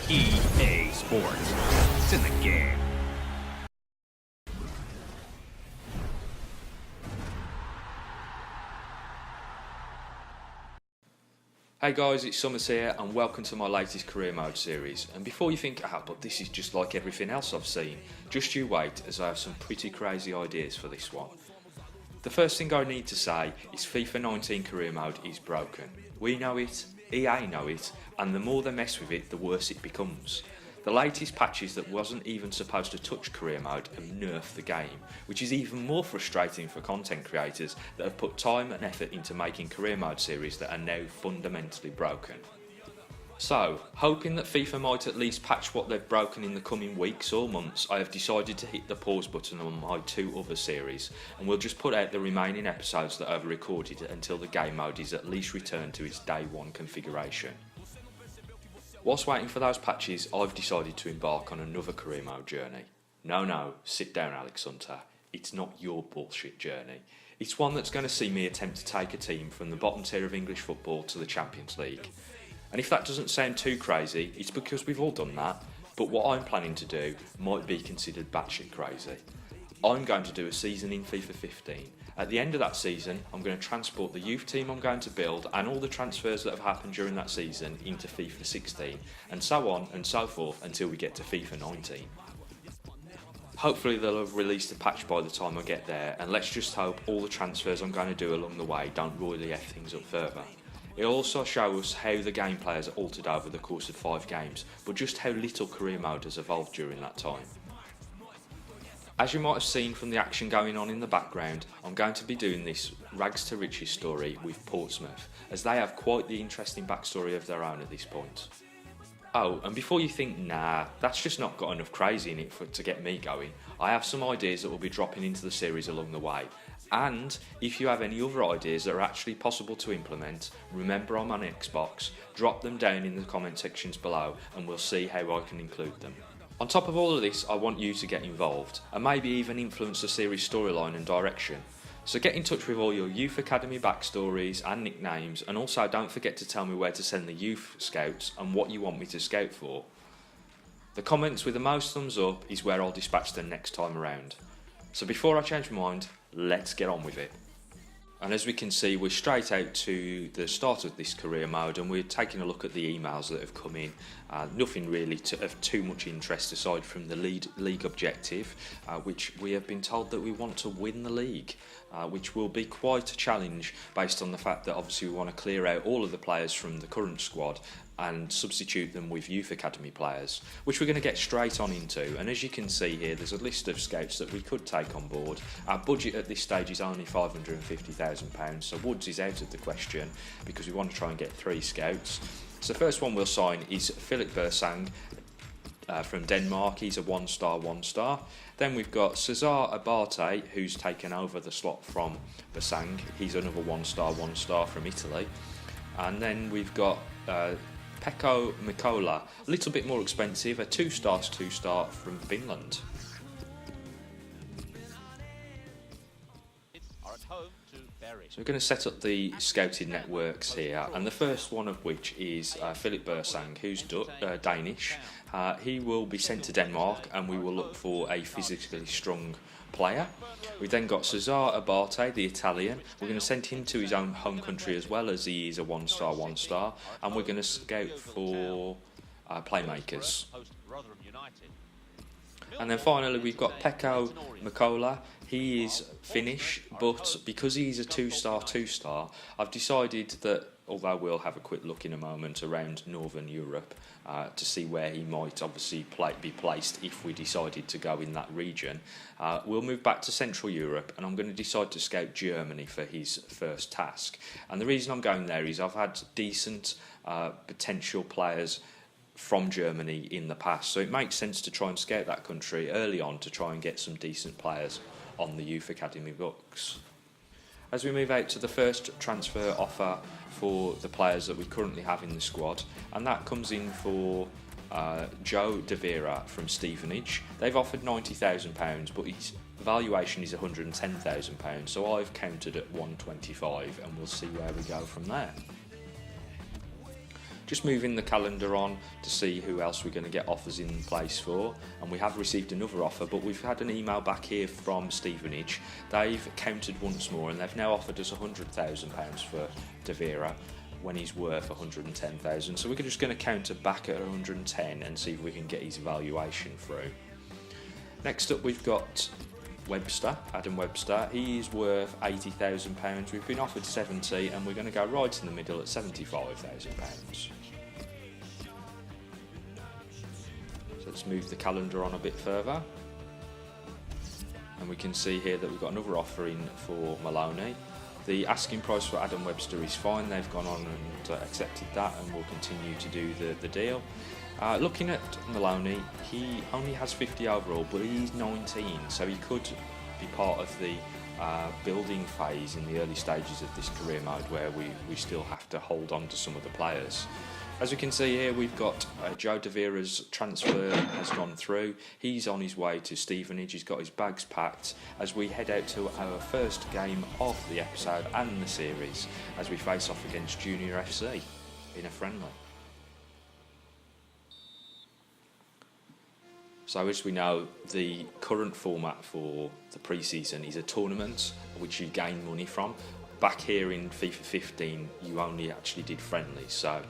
EA Sports. It's in the game. Hey guys, it's Summers here and welcome to my latest career mode series. And before you think, but this is just like everything else I've seen, just you wait as I have some pretty crazy ideas for this one. The first thing I need to say is FIFA 19 career mode is broken. We know it, EA know it, and the more they mess with it, the worse it becomes. The latest patches that wasn't even supposed to touch career mode have nerfed the game, which is even more frustrating for content creators that have put time and effort into making career mode series that are now fundamentally broken. So, hoping that FIFA might at least patch what they've broken in the coming weeks or months, I have decided to hit the pause button on my two other series, and we'll just put out the remaining episodes that I've recorded until the game mode is at least returned to its day one configuration. Whilst waiting for those patches, I've decided to embark on another career mode journey. No, sit down Alex Hunter, it's not your bullshit journey. It's one that's going to see me attempt to take a team from the bottom tier of English football to the Champions League. And if that doesn't sound too crazy, it's because we've all done that, but what I'm planning to do might be considered batshit crazy. I'm going to do a season in FIFA 15. At the end of that season, I'm going to transport the youth team I'm going to build and all the transfers that have happened during that season into FIFA 16, and so on and so forth until we get to FIFA 19. Hopefully they'll have released a patch by the time I get there, and let's just hope all the transfers I'm going to do along the way don't royally F things up further. It'll also show us how the gameplay has altered over the course of 5 games, but just how little career mode has evolved during that time. As you might have seen from the action going on in the background, I'm going to be doing this rags to riches story with Portsmouth, as they have quite the interesting backstory of their own at this point. Oh, and before you think, nah, that's just not got enough crazy in it to get me going, I have some ideas that will be dropping into the series along the way. And if you have any other ideas that are actually possible to implement, remember I'm on Xbox, drop them down in the comment sections below and we'll see how I can include them. On top of all of this, I want you to get involved and maybe even influence the series storyline and direction. So get in touch with all your youth academy backstories and nicknames, and also don't forget to tell me where to send the youth scouts and what you want me to scout for. The comments with the most thumbs up is where I'll dispatch them next time around. So before I change my mind, let's get on with it. And as we can see, we're straight out to the start of this career mode and we're taking a look at the emails that have come in. Nothing really of too much interest aside from the league objective, which we have been told that we want to win the league, which will be quite a challenge based on the fact that obviously we want to clear out all of the players from the current squad and substitute them with youth academy players, which we're going to get straight on into. And as you can see here, there's a list of scouts that we could take on board. Our budget at this stage is only £550,000, so Woods is out of the question because we want to try and get 3 scouts. So the first one we'll sign is FIFAverse from Denmark. He's a 1-star. Then we've got Cesar Abate, who's taken over the slot from Basang. He's another 1-star from Italy. And then we've got Pekko Mikola, a little bit more expensive, a 2-star from Finland. So we're going to set up the scouting networks here, and the first one of which is Philip Bursang, who's Danish. He will be sent to Denmark and we will look for a physically strong player. We've then got Cesar Abate, the Italian. We're going to send him to his own home country as well, as he is a 1-star, and we're going to scout for playmakers. And then finally we've got Pekko Mikola. He is Finnish, but because he's a 2-star, I've decided that, although we'll have a quick look in a moment around Northern Europe to see where he might obviously be placed if we decided to go in that region, we'll move back to Central Europe and I'm going to decide to scout Germany for his first task. And the reason I'm going there is I've had decent potential players from Germany in the past, so it makes sense to try and scout that country early on to try and get some decent players on the youth academy books. As we move out to the first transfer offer for the players that we currently have in the squad, and that comes in for Joe De Vera from Stevenage. They've offered £90,000, but his valuation is £110,000, so I've counted at 125, and we'll see where we go from there. just moving the calendar on to see who else we're going to get offers in place for, and we have received another offer, but we've had an email back here from Stevenage. They've countered once more and they've now offered us £100,000 for De Vera when he's worth 110,000. So we're just going to counter back at 110 and see if we can get his evaluation through. Next up we've got Webster, Adam Webster. He's worth £80,000. We've been offered 70 and we're going to go right in the middle at £75,000. So let's move the calendar on a bit further. And we can see here that we've got another offer in for Maloney. The asking price for Adam Webster is fine. They've gone on and accepted that and will continue to do the deal. Looking at Maloney, he only has 50 overall, but he's 19, so he could be part of the building phase in the early stages of this career mode where we still have to hold on to some of the players. As we can see here, we've got Joe De Vera's transfer has gone through. He's on his way to Stevenage. He's got his bags packed as we head out to our first game of the episode and the series as we face off against Junior FC in a friendly. So as we know, the current format for the pre-season is a tournament which you gain money from. Back here in FIFA 15, you only actually did friendlies. So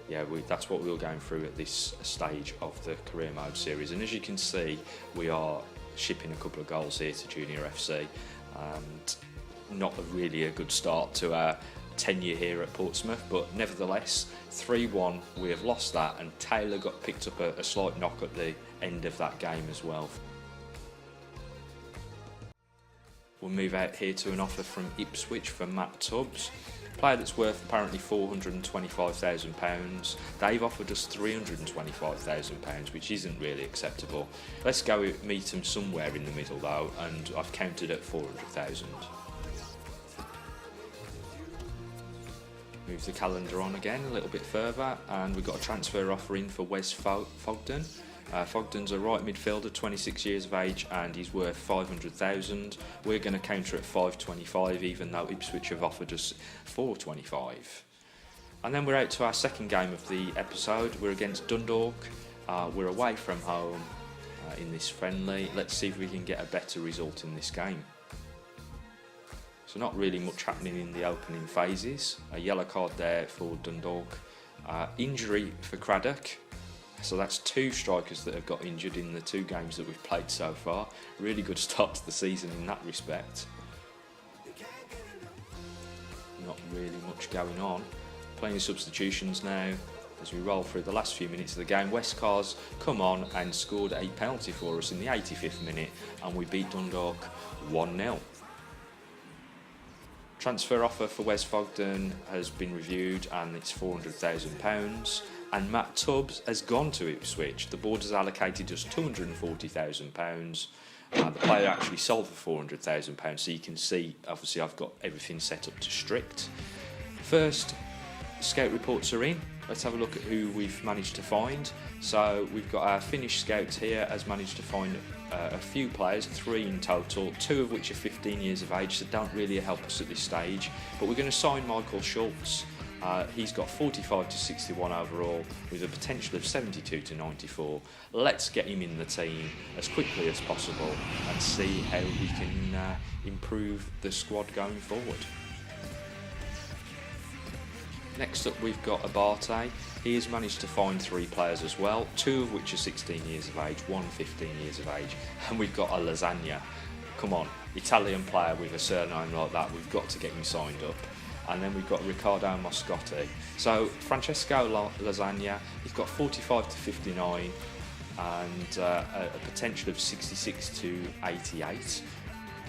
yeah, that's what we're going through at this stage of the career mode series. And as you can see, we are shipping a couple of goals here to Junior FC. And not really a good start to our tenure here at Portsmouth, but nevertheless 3-1, we have lost that, and Taylor got picked up a slight knock at the end of that game as well. We'll move out here to an offer from Ipswich for Matt Tubbs, a player that's worth apparently £425,000. They've offered us £325,000, which isn't really acceptable. Let's go meet them somewhere in the middle though, and I've counted at 400,000. Move the calendar on again a little bit further, and we've got a transfer offer in for Wes Fogden. Fogden's a right midfielder, 26 years of age, and he's worth 500,000. We're going to counter at 525, even though Ipswich have offered us 425. And then we're out to our second game of the episode. We're against Dundalk. We're away from home in this friendly. Let's see if we can get a better result in this game. So not really much happening in the opening phases. A yellow card there for Dundalk. Injury for Craddock. So that's two strikers that have got injured in the two games that we've played so far. Really good start to the season in that respect. Not really much going on. Plenty of substitutions now as we roll through the last few minutes of the game. Westcar's come on and scored a penalty for us in the 85th minute, and we beat Dundalk 1-0. Transfer offer for Wes Fogden has been reviewed and it's £400,000, and Matt Tubbs has gone to Ipswich. The board has allocated us £240,000. The player actually sold for £400,000, so you can see obviously I've got everything set up to strict. First scout reports are in. Let's have a look at who we've managed to find. So we've got our Finnish scouts here has managed to find a few players, 3 in total, 2 of which are 15 years of age, so don't really help us at this stage. But we're going to sign Michael Schultz. He's got 45 to 61 overall with a potential of 72 to 94. Let's get him in the team as quickly as possible and see how we can improve the squad going forward. Next up we've got Abate. He has managed to find 3 players as well, 2 of which are 16 years of age, 1 15 years of age, and we've got a Lasagna. Come on, Italian player with a surname like that, we've got to get him signed up. And then we've got Riccardo Moscotti. So Francesco Lasagna, he's got 45 to 59 and a potential of 66 to 88.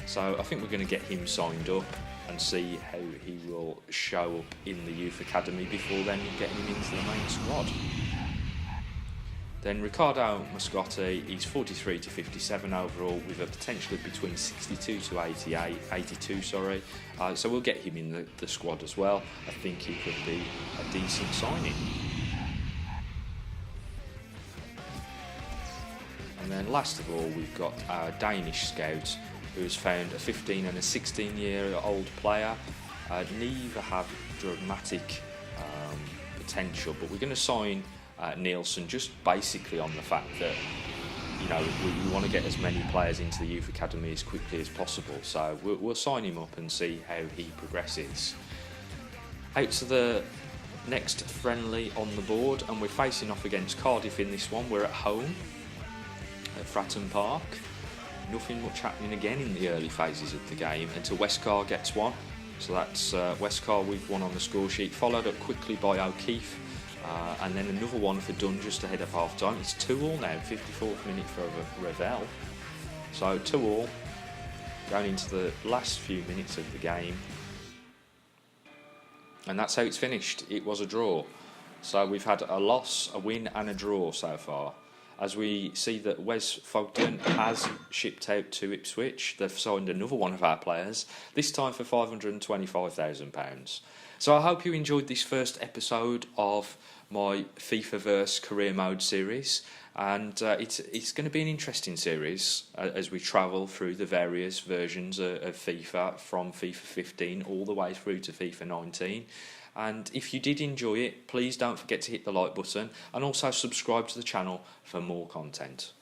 So I think we're going to get him signed up and see how he will show up in the youth academy before then getting him into the main squad. Then Riccardo Moscotti, he's 43 to 57 overall with a potential of between 62 to 82. So we'll get him in the squad as well. I think he could be a decent signing. And then last of all, we've got our Danish scout, who has found a 15 and a 16-year-old player. Neither have dramatic potential, but we're going to sign Nielsen just basically on the fact that, you know, we want to get as many players into the youth academy as quickly as possible. So we'll sign him up and see how he progresses. Out to the next friendly on the board, and we're facing off against Cardiff in this one. We're at home at Fratton Park. Nothing much happening again in the early phases of the game until Westcar gets one. So that's Westcar with one on the score sheet, followed up quickly by O'Keefe, and then another one for Dunn just ahead of half time. It's 2-2 now, 54th minute for Ravel. So 2-2 going into the last few minutes of the game, and that's how it's finished. It was a draw. So we've had a loss, a win and a draw so far. As we see that Wes Fogden has shipped out to Ipswich. They've signed another one of our players, this time for £525,000. So I hope you enjoyed this first episode of my FIFAverse career mode series, and it's going to be an interesting series as we travel through the various versions of FIFA, from FIFA 15 all the way through to FIFA 19. And if you did enjoy it, please don't forget to hit the like button and also subscribe to the channel for more content.